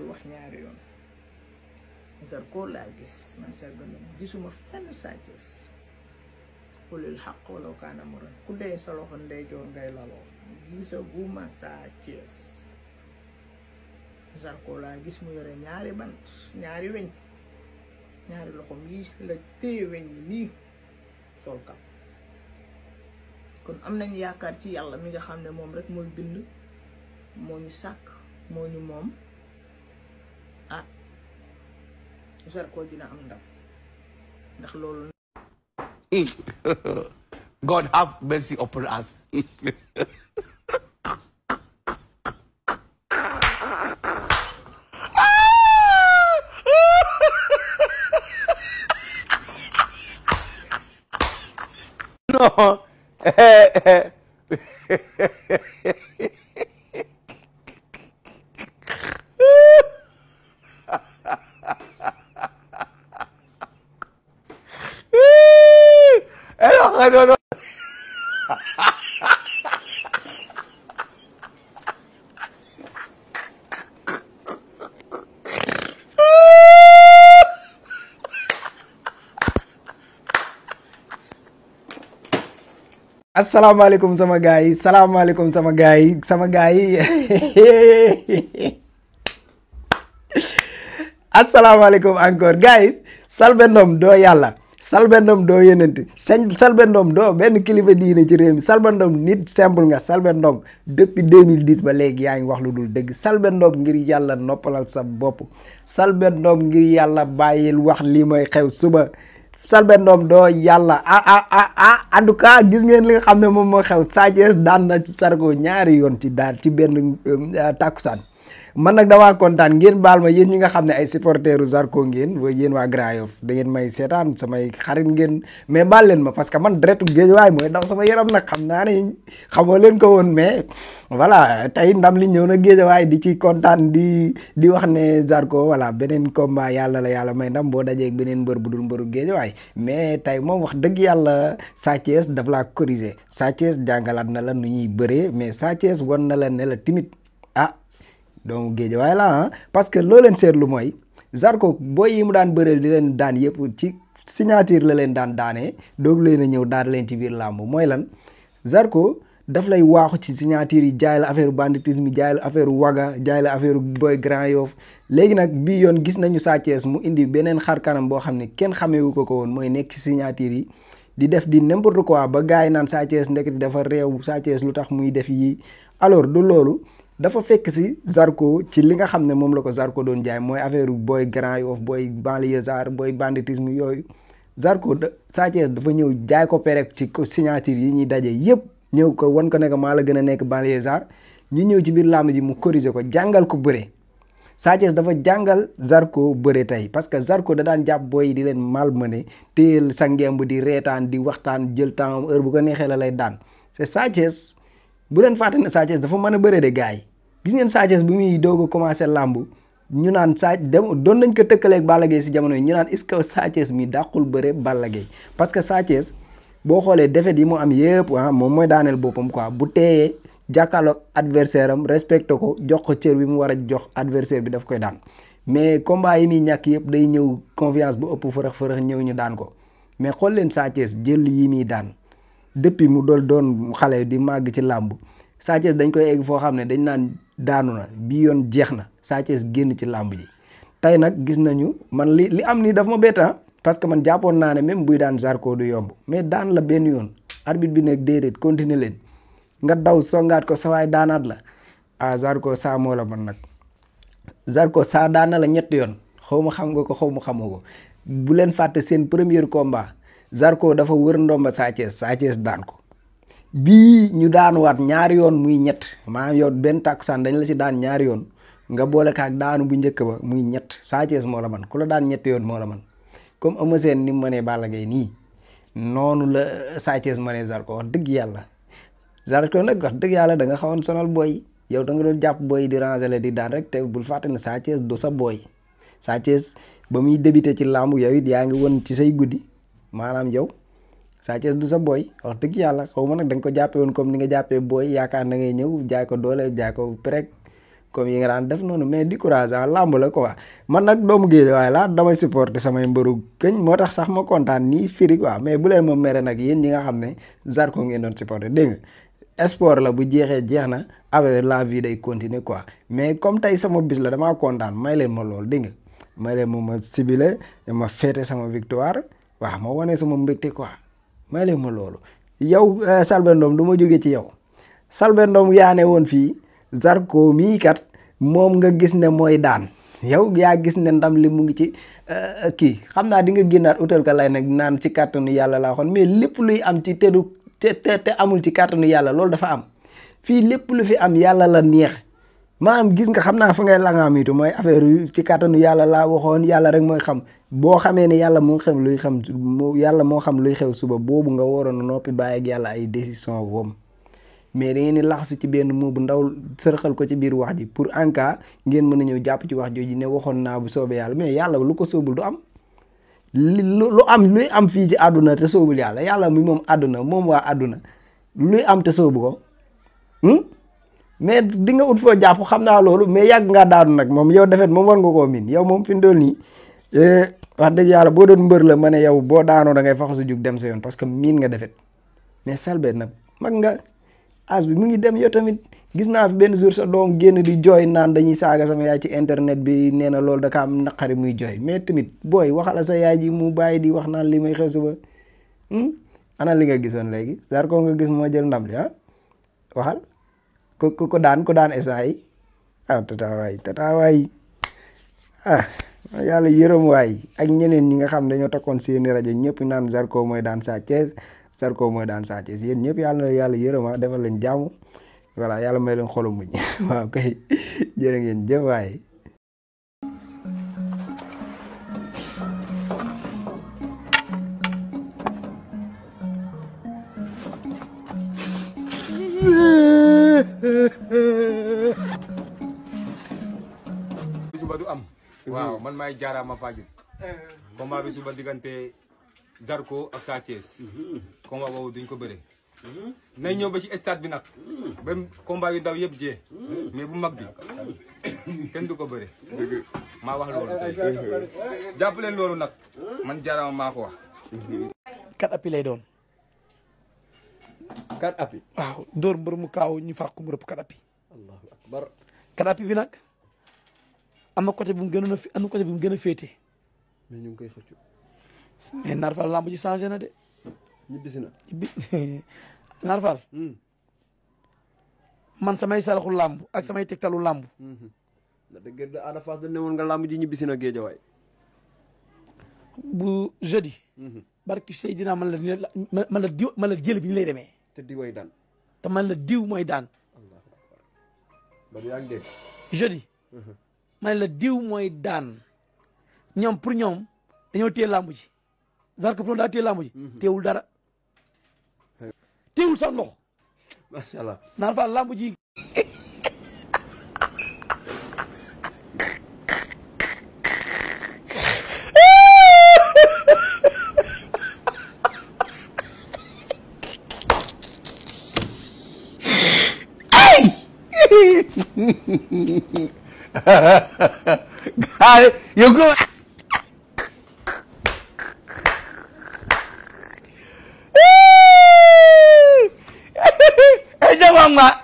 wax ñaari yoon Zarko laa gis man Selbé Ndom gisuma fenn Sa Thiès qulil haqq walaw kaana murran ku dee sa loxo ndeyjoor ngay laloo gisaguma Sa Thiès Zarko laa gis mu yore ñaari bant ñaari weñ ñaari loxom yi la téye weñ yi nii sol kap kon am nañ yaakaar ci yàlla mi nga xam ne moom rek mooy bind moo ñu sàkk moo ñu moom ah Zarko dina am ndam ndax loolu God have mercy upon us. No. No. Assalamualaikum sama guys, assalamualaikum sama guys, assalamualaikum encore guys. Selbé Ndom do yalla, Selbé Ndom do yenente, Selbé Ndom do ben kilifa diine ci réew mi. Selbé Ndom nit simple nga. Selbé Ndom depuis 2010 ba légui yaangi wax lu dul deug. Selbé Ndom ngir yalla noppalal sa bop. Selbé Ndom ngir yalla bayil wax li moy xew suba. Selbé Ndom do yalla en tout cas gis ngeen li nga xamne mom mo xew. Sa Thiès daan na Zarko ñaari yoon ci daal ci benn takusaan man nak dama contane ngeen baal ma yeen ñi nga xamne ay supporteru Zarko ngeen yeen wa Grand Yoff da ngeen may sétane samay xarit ngeen mais baal leen ma parce que man dretu Guédiawaye moy daw sama yaram nak xamna ne xamoo leen ko won mais voilà tay ndam li ñew na Guédiawaye di ci contane di wax ne Zarko voilà benen combat yalla la yalla may ndam bo dajé ak benen mbeur budul mbeuru Guédiawaye mais tay mom wax deug yalla Sa Thiès daf la corriger. Sa Thiès jangalat na la nu ñuy bëré mais Sa Thiès won na la ne la timit donc Guédiawaye la hein parce que loo leen seetlu mooy Zarko boy yi mu daan bëreel di leen daan yëpp ci signature la leen daan daanee doog leen a ñëw daan leen ci biir làmb mooy lan Zarko daf lay waaxu ci signature yi jaay la affaire banditisme jaay la affaire waga jaay la affaire boy Grand Yoff léegi nag bii yoon gis nañu Sa Thiès mu indi beneen xar kanam boo xam ne kenn xameewu ko woon mooy nekk ci signature yi di def di n'importe quoi ba gars yi naan Sa Thiès ndeketi dafa réew Sa Thiès lu tax muy def yi alors du loolu dafa fekk si Zarko ci li nga xam ne moom la ko Zarko doon jaay mooy affaire boy Grand Yoff boy banlieusard boy banditisme yooyu Zarko Sa Thiès dafa ñëw jaay ko perek ci signature yi ñuy daje yëpp ñëw ko wan ko ne maa la gën a nekk banlieusard ñu ñëw ci biir làmb ji mu corriger ko jàngal ko bëre. Sa Thiès dafa jàngal Zarko bëre tey parce que Zarko da daan jàpp boy di leen malmené téyel sa ngemb di reetaan di waxtaan jël temps heure bu ko neexee la lay daan c'est Sa Thiès bu leen fàtte ne Sa Thiès dafa mën a bëre de gars yi gis ngeen Sa Thiès bu muy doog a commencé làmb ñu naan doon nañ ko tëkkaleeg Balla Gaye si jamono yi ñu naan est-ce que Sa Thiès mi dàqul bëre Balla Gaye parce que Sa Thiès boo xoolee défaite yi mu am yëpp moom mooy daaneel boppam quoi bu teeyee jàkkaarloog adversaire am respecté ko jox ko cër bi mu war a jox adversaire bi daf koy daan mais combat yi muy ñàkk yëpp day ñëw confiance bu ëpp fërëx ñëw ñu daan ko mais xool leen Sa Thiès jël yi muy daan depuis mu doon xale di màgg ci làmb Sa Thiès dañ koy egg foo xam ne dañ naan daanu na bii yoon jeex na Sa Thiès génn ci làmb ji tey nag gis nañu man li am nii daf ma bett parce que man jàppoon naa ne même buy daan Zarko du yomb mais daan la benn yoon arbitre bi nag déedéet continuer leen nga daw songaat ko sa waay daanaat la Zarko saa moo la man nag Zarko saa daan na la ñetti yoon xaw ma xam nga ko xaw ma xamoo ko bu leen fàtte seen premier combat Zarko dafa wër ndomba Sa Thiès daan ko bii ñu daanuwaat ñaari yoon muy ñett maa yow benn tàkkusaan dañ la si daan ñaari yoon nga boole kaak daanu bu njëkk ba muy ñett Sa Thiès moo la man ku la daan ñetti yoon moo la man comme Eumeu Sène ni mu mënee Balla Gaye nii noonu la Sa Thiès mënee Zarko wax dëgg yàlla Zarko nag wax dëgg yàlla da nga xawoon sonal booy yow da nga doon jàpp booy di rangele di daan rek te bul fàtte ne Sa Thiès du sa booy Sa Thiès ba muy débuté ci làmb yow it yaa ngi woon ci say guddi maanaam yow Sa Thiès du sa booy wax dëgg yàlla xaw ma nag da nga ko jàppee woon comme ni nga jàppee booy yaakaar na ngay ñëw jaay ko doole jaay ko prek comme yi nga daan def noonu mais découragé làmb la quoi man nag doomu géej waaye laa damay supporter samay mbëru këñ moo tax sax ma kontaan nii firi quoi mais bu leen ma mere nag yéen ñi nga xam ne Zarko ngeen doon supporter dégg nga sport la bu jeexee jeex na après la vie day continuer quoi mais comme tey sama bis la damaa kontaan may leen ma lool dégg nga may leen ma sibile ma fêter sama victoire waaw ma wane sama mbégte quoi may leen ma loolu yow Selbé Ndom du ma jóge ci yow Selbé Ndom yaa ne woon fii Zarko mii kat moom nga gis ne mooy daan yow yaa gis ne ndam li mu ngi ci kii xam naa di nga génnaat utal ka lay nag naan ci kàttanu yàlla laa xoon mais lépp luy am ci te amul ci kàttanu yàlla loolu dafa am fii lépp lu fi am yàlla la neex maanaam gis nga xam naa fa ngay langaamitu mooy affaire yu ci kàttanu yàlla laa waxoon yàlla rek mooy xam boo xamee ne yàlla moo xam luy xam yàlla moo xam luy xew suba boobu nga waroon a noppi bàyyi ak yàlla ay décision wom mais da ngeen di laxasu ci benn moo bu ndaw sërxal ko ci biir wax ji pour en cas ngeen mën a ñëw jàpp ci wax jooju ne waxoon naa bu soobee yàlla mais yàlla lu ko soobul du am lu am luy am fii ci àdduna te soobul yàlla yàlla mi moom àdduna moom waa àdduna luy am te soobu ko mais di nga ut foo jàpp xam naa loolu mais yàgg ngaa daanu nag moom yow defet moom war nga koo miin yow moom fi mu toll nii wax dëgg yàlla boo doon mbër la ma ne yow boo daanoo da ngay faxasu jug dem sa yoon parce que miin nga defet mais Selbé nag mag nga as bi mu ngi dem yow tamit gis naa fi benn jour sa doom génn di jooy naan dañuy saaga sama yaay ci internet bi nee na loolu da ka am naqari muy jooy mais tamit booy waxala sa yaay ji mu bàyyi di wax naan li may xew suba ana li nga gisoon léegi Zarko nga gis moo jël ndam li waxal ko daan instant yi tatawaay yàlla yërëm waay ak ñeneen ñi nga xam dañoo takkoon seeni rajo ñëpp naan Zarko mooy daan Sa Thiès Zarko mooy daan Sa Thiès yéen ñëpp yàlla yërëm defal leen jàmm voilà yàlla may leen xolu muñ waaw kay jërë ngeen jëf waay suba du am waaw man maay jaaraama Fadiouth combat bi suba diggante Zarko ak Sa Thiès combat boobu duñ ko bëre nay ñëw ba ci stade bi nag ba combat yu ndaw yëpp jee mais bu mag bi kenn du ko bëre maa wax loolu tey jàpp leen loolu nag man jaaraama maa ko wax 4 appuis lay doon 4 appuis waaw dóor mbër mu kaaw ñu fàq ko mu rëpp 4 appuis allahu akbar 4 appuis bi nag am na côté bu mu gënoon a am na côté bu mu gën a féete mais ñu ngi koy xëccu mais Naar Fall lamb ji changé na de ñibbisi na Naar Fall man samay saraxu lamb ak samay tegtalu lamb la dëgg da Ada Fass da ne woon nga lamb ji ñibbisi na géejawaay bu jeudi barki Seydina man la jël bi ñu lay demee te di way daan te man la diw mooy daan allahu akbar ba yaa ngi dégg jeudi man la diw mooy daan ñoom pour ñoom dañoo téye lamb ji Zarko pour daa téye lamb ji teewul dara teewul sax ndox macha allah Naar Fall lamb ji Guy, you go. Eh, jangan, Mak.